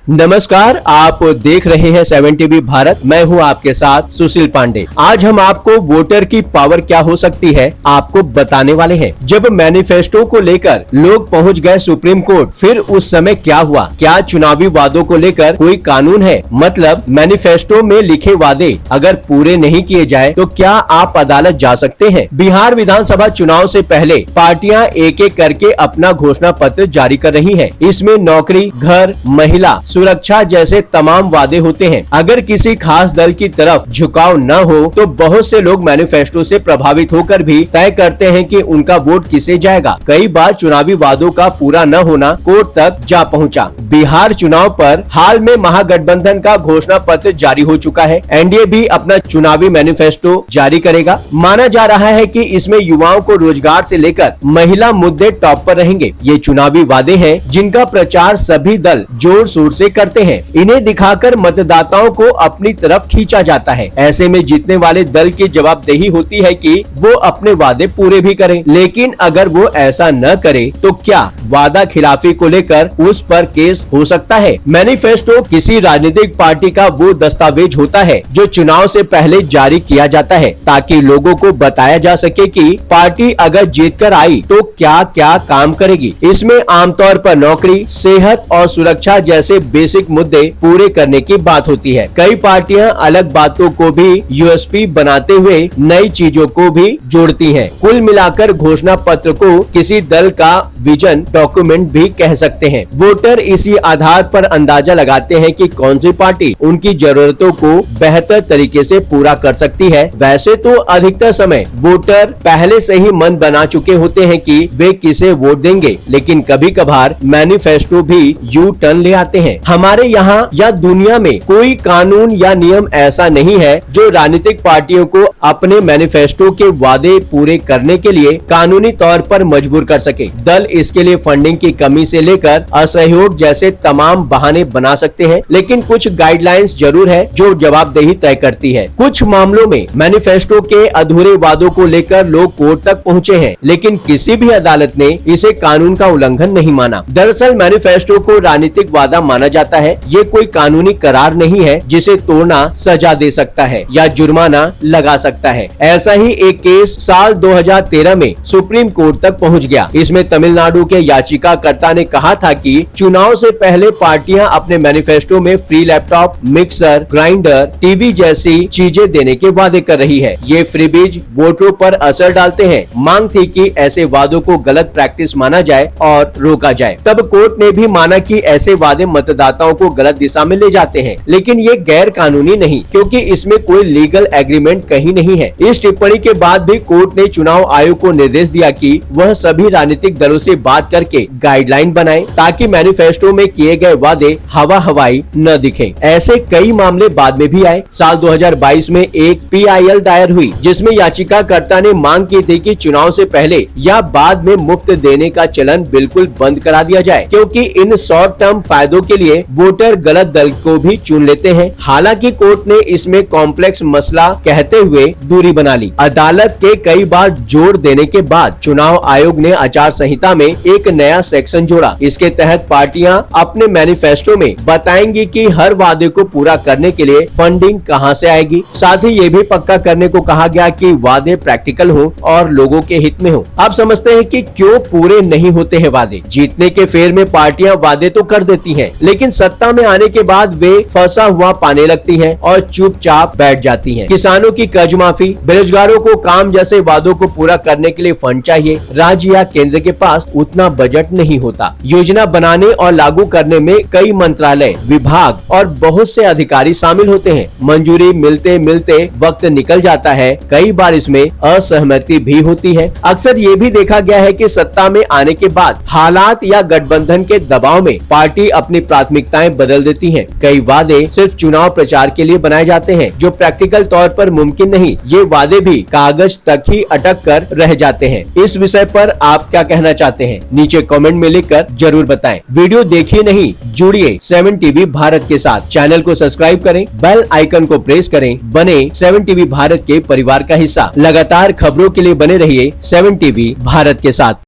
नमस्कार, आप देख रहे हैं 7 टीवी भारत। मैं हूं आपके साथ सुशील पांडे। आज हम आपको वोटर की पावर क्या हो सकती है आपको बताने वाले हैं। जब मैनिफेस्टो को लेकर लोग पहुंच गए सुप्रीम कोर्ट, फिर उस समय क्या हुआ? क्या चुनावी वादों को लेकर कोई कानून है? मतलब मैनिफेस्टो में लिखे वादे अगर पूरे नहीं किए जाए तो क्या आप अदालत जा सकते हैं? बिहार विधानसभा चुनाव से पहले पार्टियां एक एक करके अपना घोषणा पत्र जारी कर रही हैं। इसमें नौकरी, घर, महिला, सुरक्षा जैसे तमाम वादे होते हैं। अगर किसी खास दल की तरफ झुकाव न हो तो बहुत से लोग मैनिफेस्टो से प्रभावित होकर भी तय करते हैं कि उनका वोट किसे जाएगा। कई बार चुनावी वादों का पूरा न होना कोर्ट तक जा पहुंचा। बिहार चुनाव पर हाल में महागठबंधन का घोषणा पत्र जारी हो चुका है। एनडीए भी अपना चुनावी मैनिफेस्टो जारी करेगा। माना जा रहा है कि इसमें युवाओं को रोजगार से लेकर महिला मुद्दे टॉप पर रहेंगे। ये चुनावी वादे हैं जिनका प्रचार सभी दल जोर शोर से करते हैं। इन्हें दिखाकर मतदाताओं को अपनी तरफ खींचा जाता है। ऐसे में जीतने वाले दल की जवाबदेही होती है कि वो अपने वादे पूरे भी करें। लेकिन अगर वो ऐसा न करे तो क्या वादा खिलाफी को लेकर उस पर केस हो सकता है? मैनिफेस्टो किसी राजनीतिक पार्टी का वो दस्तावेज होता है जो चुनाव से पहले जारी किया जाता है ताकि लोगों को बताया जा सके कि पार्टी अगर जीत कर आई तो क्या क्या काम करेगी। इसमें आमतौर पर नौकरी, सेहत और सुरक्षा जैसे बेसिक मुद्दे पूरे करने की बात होती है। कई पार्टियां अलग बातों को भी यूएसपी बनाते हुए नई चीजों को भी जोड़ती हैं। कुल मिलाकर घोषणा पत्र को किसी दल का विजन डॉक्यूमेंट भी कह सकते हैं। वोटर इसी आधार पर अंदाजा लगाते हैं कि कौन सी पार्टी उनकी जरूरतों को बेहतर तरीके से पूरा कर सकती है। वैसे तो अधिकतर समय वोटर पहले से ही मन बना चुके होते हैं कि वे किसे वोट देंगे, लेकिन कभी कभार मैनिफेस्टो भी यू टर्न ले आते हैं। हमारे यहाँ या दुनिया में कोई कानून या नियम ऐसा नहीं है जो राजनीतिक पार्टियों को अपने मैनिफेस्टो के वादे पूरे करने के लिए कानूनी तौर पर मजबूर कर सके। दल इसके लिए फंडिंग की कमी से लेकर असहयोग जैसे तमाम बहाने बना सकते हैं, लेकिन कुछ गाइडलाइंस जरूर है जो जवाबदेही तय करती है। कुछ मामलों में मैनिफेस्टो के अधूरे वादों को लेकर लोग कोर्ट तक पहुँचे हैं, लेकिन किसी भी अदालत ने इसे कानून का उल्लंघन नहीं माना। दरअसल मैनिफेस्टो को राजनीतिक वादा माना जाता है। ये कोई कानूनी करार नहीं है जिसे तोड़ना सजा दे सकता है या जुर्माना लगा सकता है। ऐसा ही एक केस साल 2013 में सुप्रीम कोर्ट तक पहुंच गया। इसमें तमिलनाडु के याचिकाकर्ता ने कहा था कि चुनाव से पहले पार्टियां अपने मैनिफेस्टो में free laptop, mixer, grinder, TV जैसी चीजें देने के वादे कर रही है। ये फ्रीबीज वोटरों पर असर डालते हैं। मांग थी कि ऐसे वादों को गलत प्रैक्टिस माना जाए और रोका जाए। तब कोर्ट ने भी माना कि ऐसे वादे मतदाताओं को गलत दिशा में ले जाते हैं, लेकिन ये गैर कानूनी नहीं क्योंकि इसमें कोई लीगल एग्रीमेंट कहीं नहीं है। इस टिप्पणी के बाद भी कोर्ट ने चुनाव आयोग को निर्देश दिया कि वह सभी राजनीतिक दलों से बात करके गाइडलाइन बनाए ताकि मैनिफेस्टो में किए गए वादे हवा हवाई न दिखें। ऐसे कई मामले बाद में भी आए। साल 2022 में एक PIL दायर हुई जिसमें याचिकाकर्ता ने मांग की थी कि चुनाव से पहले या बाद में मुफ्त देने का चलन बिल्कुल बंद करा दिया जाए, क्योंकि इन शॉर्ट टर्म फायदों के लिए वोटर गलत दल को भी चुन लेते हैं। हालांकि कोर्ट ने इसमें कॉम्प्लेक्स मसला कहते हुए दूरी बना ली। अदालत के कई बार जोर देने के बाद चुनाव आयोग ने आचार संहिता में एक नया सेक्शन जोड़ा। इसके तहत पार्टियां अपने मैनिफेस्टो में बताएंगी कि हर वादे को पूरा करने के लिए फंडिंग कहां से आएगी। साथ ही ये भी पक्का करने को कहा गया कि वादे प्रैक्टिकल हो और लोगों के हित में हो। आप समझते हैं कि क्यों पूरे नहीं होते हैं वादे? जीतने के फेर में पार्टियां वादे तो कर देती हैं, लेकिन सत्ता में आने के बाद वे फंसा हुआ पाने लगती हैं और चुपचाप बैठ जाती हैं। किसानों की कर्ज माफी, बेरोजगारों को काम जैसे वादों को पूरा करने के लिए फंड चाहिए। राज्य या केंद्र के पास उतना बजट नहीं होता। योजना बनाने और लागू करने में कई मंत्रालय, विभाग और बहुत से अधिकारी शामिल होते हैं। मंजूरी मिलते मिलते वक्त निकल जाता है। कई बार इसमें असहमति भी होती है। अक्सर ये भी देखा गया है कि सत्ता में आने के बाद हालात या गठबंधन के दबाव में पार्टी अपनी प्राथमिकताएं बदल देती है। कई वादे सिर्फ चुनाव प्रचार के लिए बनाए जाते हैं जो प्रैक्टिकल तौर पर मुमकिन नहीं। ये वादे भी कागज तक ही अटक कर रह जाते हैं। इस विषय पर आप क्या कहना चाहते हैं? नीचे कमेंट में लिखकर जरूर बताएं। वीडियो देखिए नहीं, जुड़िए 7 टीवी भारत के साथ। चैनल को सब्सक्राइब करें, बेल आइकन को प्रेस करें, बने 7 टीवी भारत के परिवार का हिस्सा। लगातार खबरों के लिए बने रहिए 7 टीवी भारत के साथ।